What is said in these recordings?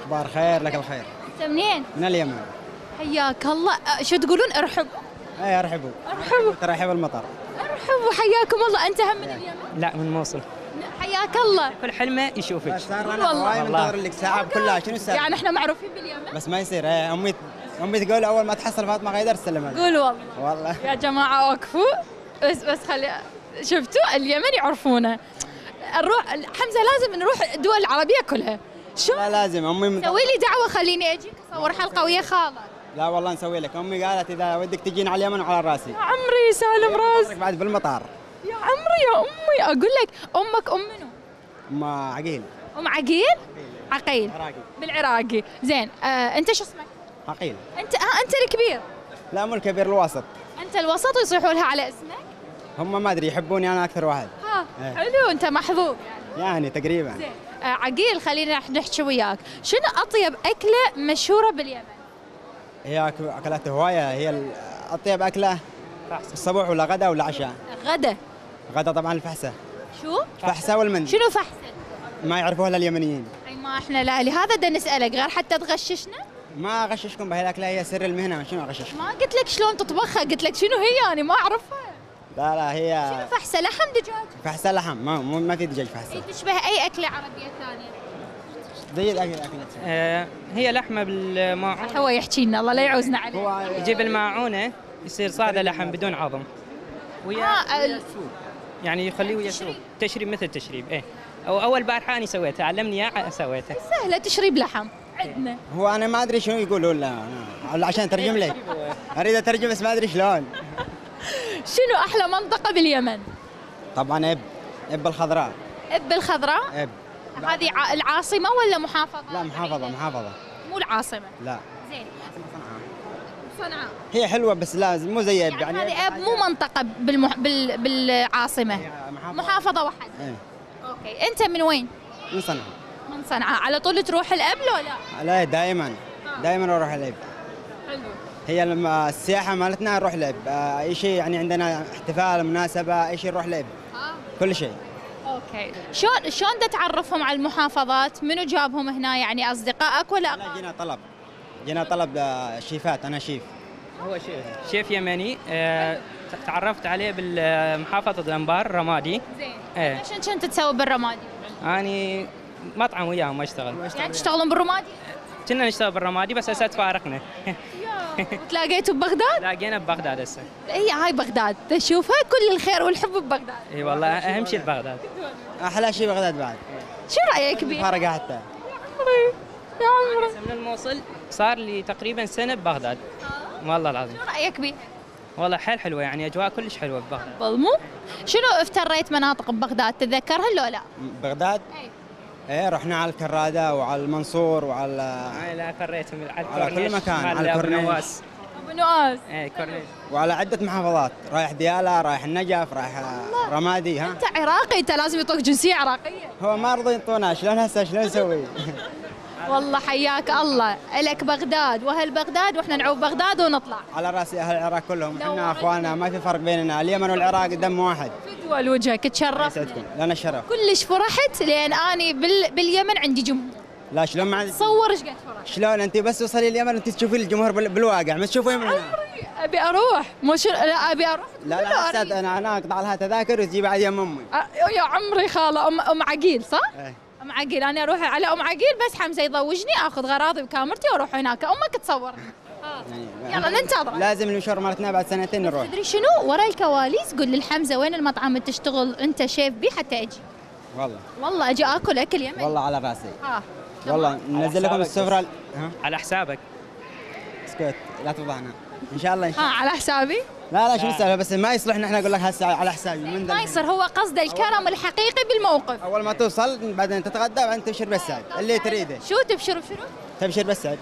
اخبار خير، لك الخير. انت منين؟ من اليمن. حياك الله. شو تقولون؟ ارحب. اي ارحبوا. ارحبوا. ترحب المطر. ارحبوا، حياكم الله. انت هم من اليمن؟ لا، من موصل. حياك الله. كل حلمه يشوفك. صار انا هواي منتظر لك ساعه كلها. شنو السالفه؟ يعني احنا معروفين باليمن. بس ما يصير. امي تقول اول ما تحصل فاطمه غيدر تسلم. قول والله. والله يا جماعه اوقفوا. بس خلي. شفتوا اليمن يعرفونه. نروح حمزه، لازم نروح الدول العربيه كلها. شو؟ لا لازم امي سوي لي دعوه، خليني اجيك اصور حلقه ويا خاله. لا والله نسوي لك. امي قالت اذا ودك تجين على اليمن وعلى راسي. يا عمري سالم راسي. بعد بالمطار. يا عمري يا امي، اقول لك امك ام منو؟ ام عقيل. ام عقيل؟ عقيل عراقي. بالعراقي. زين. انت شو اسمك؟ عقيل. انت الكبير. لا مو الكبير، الوسط. انت الوسط ويصيحوا لها على اسمك؟ هم ما ادري يحبوني انا اكثر واحد. إيه. حلو، انت محظوظ يعني تقريبا. زين. عقيل، خلينا نحكي وياك. شنو اطيب اكله مشهوره باليمن؟ هي اكلات هوايه. هي اطيب اكله الصبح ولا غدا ولا عشاء؟ غدا. غدا طبعا الفحسه. شو؟ فحسه والمندي. شنو فحسه؟ ما يعرفوها الا اليمنيين. اي ما احنا لا، لهذا بدنا نسالك غير حتى تغششنا. ما اغششكم بهي الاكله، هي سر المهنه. شنو اغششكم؟ ما قلت لك شلون تطبخها، قلت لك شنو هي، انا ما اعرفها. لا هي شنو فحسه؟ لحم دجاج؟ فحسه لحم. ما في دجاج فحسه. هي تشبه اي اكله عربيه ثانيه؟ زي الاكل. هي لحمه بالماعون. هو يحكي لنا، الله لا يعوزنا عليه. يجيب الماعونه يصير صاده لحم بدون عظم. يعني يخليه ويا سوق. تشريب مثل تشريب. او اول بارحه انا سويتها، علمني اياه سويتها. سهله تشريب لحم عندنا. هو انا ما ادري شنو يقولوا ولا عشان اترجم لك. اريد اترجم بس ما ادري شلون. شنو احلى منطقه باليمن؟ طبعا اب الخضراء. اب الخضراء؟ اب. هذه العاصمه ولا محافظه؟ لا محافظه. مو العاصمه. لا. زين. صنعاء. هي حلوه بس لازم مو زي اب. يعني هذه اب مو منطقه بالعاصمه. محافظه واحده. ايه. اوكي، انت من وين؟ من صنعاء. من صنعاء. على طول تروح الاب لو لا؟ لا دائما. دائما اروح الاب. حلو. هي لما السياحه مالتنا نروح الاب. اي شيء يعني عندنا احتفال مناسبه اي شيء نروح الاب. كل شيء. اوكي. شلون تعرفهم على المحافظات؟ منو جابهم هنا؟ يعني اصدقائك ولا لا جينا طلب شيفات. انا شيف. هو شيف يمني. تعرفت عليه بالمحافظه الانبار رمادي. زين. عشان كنت تسوي بالرمادي؟ اني مطعم وياهم اشتغل. يعني تشتغلون بالرمادي؟ كنا نشتغل بالرمادي بس هسه تفارقنا. تلاقيتوا ببغداد؟ لاقينا ببغداد هسه. هاي بغداد تشوفها كل الخير والحب ببغداد. اي والله اهم شيء ببغداد. احلى شيء بغداد بعد. شو رايك بيه؟ فارقه حتى. يا عمري. من الموصل صار لي تقريبا سنه ببغداد. والله العظيم. شو رايك بيه؟ والله حلوه، يعني اجواء كلش حلوه ببغداد. بالمو؟ شنو افتريت مناطق ببغداد تتذكرها لو لا؟ بغداد؟ ايه رحنا على الكراده وعلى المنصور وعلى لا فريتهم على كل مكان. على الكورنيش. ابو نواس. كورنيش. وعلى عده محافظات. رايح دياله، رايح النجف، رايح رمادي. انت عراقي، انت لازم يعطوك جنسيه عراقيه. هو ما رضوا يعطونا. شلون هسه شلون نسوي؟ والله حياك الله. لك بغداد واهل بغداد، واحنا نعوف بغداد ونطلع. على راسي اهل العراق كلهم. احنا اخواننا، ما في فرق بيننا. اليمن والعراق دم واحد. فدوى لوجهك، تشرف. يسعدكم. لنا الشرف. كلش فرحت لان اني باليمن عندي جمهور. لا شلون ما عندي. تصور ايش قد فرحت. شلون انت بس توصلي اليمن انت تشوفي الجمهور بالواقع، ما تشوفيه من هنا. ابي اروح. لا ابي اروح. لا استاذ انا اقطع لها تذاكر وتجي بعد يم امي. يا عمري خاله ام عقيل صح؟ ايه. ام عقيل. انا اروح على ام عقيل بس حمزه يضوجني، اخذ غراضي وكاميرتي واروح هناك. امك تصورني. يلا ننتظر. لازم المشوار مالتنا بعد سنتين نروح. تدري شنو ورا الكواليس؟ قول للحمزه وين المطعم اللي تشتغل انت شيف بيه حتى اجي. والله اجي اكل اكل يمني. والله على راسي. والله ننزل لكم السفره. على حسابك. اسكت لا تفضحنا. ان شاء الله على حسابي. لا شو السالفه؟ بس ما يصلح ان احنا نقول لك هسه على حسابي. ما يصير. هو قصده الكرم الحقيقي بالموقف. اول ما توصل بعدين تتغدى بعدين تبشر بالسعد اللي تريده. شو تبشر بشنو؟ تبشر بالسعد.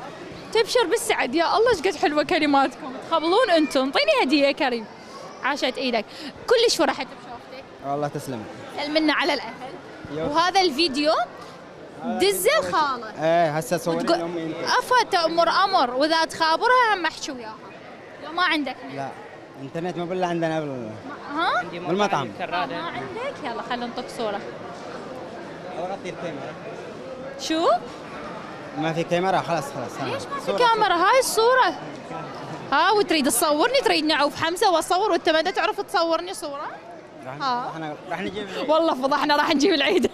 تبشر بالسعد. يا الله ايش قد حلوه كلماتكم. تخبلون انتم. انطيني هديه يا كريم. عاشت ايدك. كلش فرحت بشوفتك. والله تسلم. سلمنا على الاهل. وهذا الفيديو دزه الخاله. ايه هسه صوري لامي انت. افا تأمر امر، واذا تخابرها هم احكي وياها. لو ما عندك لا انترنت ما بالله عندنا ها؟ بالمطعم. ما عندك؟ يلا خلينا نطق صوره. اغطي الكاميرا. شو؟ ما في كاميرا خلاص خلاص. ليش ما في كاميرا؟ هاي الصورة. ها وتريد تصورني، تريد نعوف حمزة واصور وانت ما تعرف تصورني صورة؟ راح نجيب والله فضحنا، راح نجيب العيد.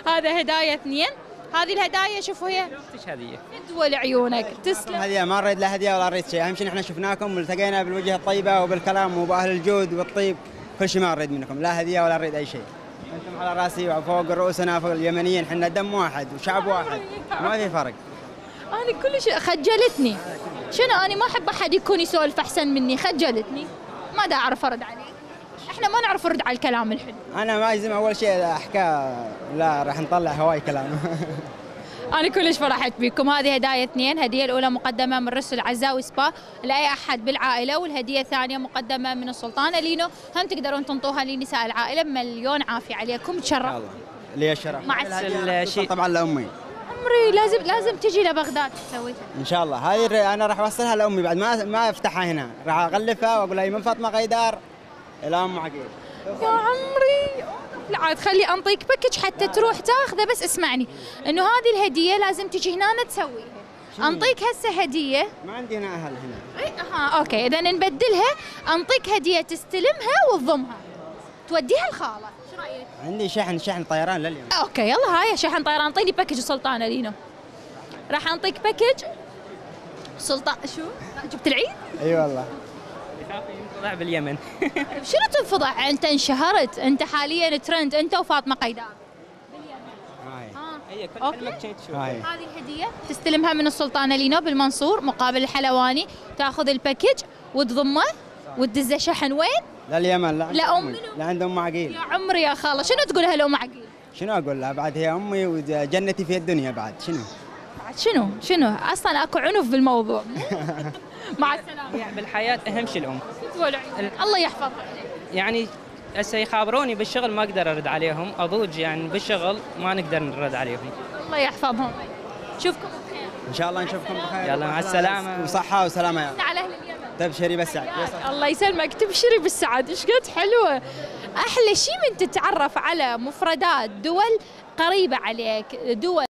هذا هدايا 2. هذه الهدايا شوفوا هي ايش هديه؟ دول عيونك تسلم. هدية، ما نريد لا هدية ولا نريد شيء، أهم شيء نحن شفناكم والتقينا بالوجه الطيبة وبالكلام وبأهل الجود والطيب، كل شيء ما نريد منكم، لا هدية ولا نريد أي شيء. أنتم على راسي وفوق رؤوسنا فوق اليمنيين، احنا دم واحد وشعب واحد، ما في فرق. أنا كل شيء خجلتني. شنو أنا ما أحب أحد يكون يسولف أحسن مني، خجلتني. ما دا أعرف أرد عليه. احنا ما نعرف نرد على الكلام الحلو. أنا ما يلزم أول شيء أحكى، لا راح نطلع هواي كلام. أنا كلش فرحت بكم. هذه هدايا 2. الهدية الأولى مقدمة من رسل عزاوي سبا لأي أحد بالعائلة، والهدية الثانية مقدمة من السلطانة لينو، هم تقدرون تنطوها لنساء العائلة. مليون عافية عليكم، تشرف. لي الشرف. مع الشيء طبعا لأمي. عمري لازم تجي لبغداد تسويها. ان شاء الله. هذه انا راح اوصلها لامي بعد ما افتحها هنا، راح اغلفها واقول لها من فاطمه غيدار الى ام عقيل. يا عمري لا عاد خلي انطيك باكج حتى تروح تاخذه، بس اسمعني انه هذه الهديه لازم تجي هنا تسويها. انطيك هسه هديه، ما عندي هنا اهل هنا. اي اوكي اذا نبدلها، انطيك هديه تستلمها وتضمها توديها الخاله. شو رايك؟ عندي شحن طيران لليوم. اوكي يلا هاي شحن طيران. انطيني باكج سلطانه لينو. راح انطيك باكج سلطان. شو جبت العيد؟ اي والله. طلع باليمن. شنو تنفضح؟ انت انشهرت، انت حاليا ترند، انت وفاطمه قيدار. هي كل أوكي. حلمك كنت تشوف. هذه الهديه تستلمها من السلطانه لينو بالمنصور مقابل الحلواني، تاخذ الباكج وتضمه وتدزه شحن وين؟ لليمن. لا أم منو؟ لا عند ام عقيل. يا عمري يا خاله شنو تقولها لام عقيل؟ شنو اقول لها بعد؟ هي امي وجنتي في الدنيا بعد. شنو؟ شنو اصلا اكو عنف بالموضوع. مع السلامه. يعني بالحياه اهم شيء الام. الله يحفظها. يعني هسه يخابروني بالشغل ما اقدر ارد عليهم، اضوج يعني بالشغل ما نقدر نرد عليهم. الله يحفظهم. نشوفكم بخير. ان شاء الله نشوفكم بخير. يلا مع السلامه. وصحه وسلامه يا على اهل اليمن. تبشري بالسعد. الله يسلمك، تبشري بالسعد. ايش قد حلوه. احلى شيء من تتعرف على مفردات دول قريبه عليك، دول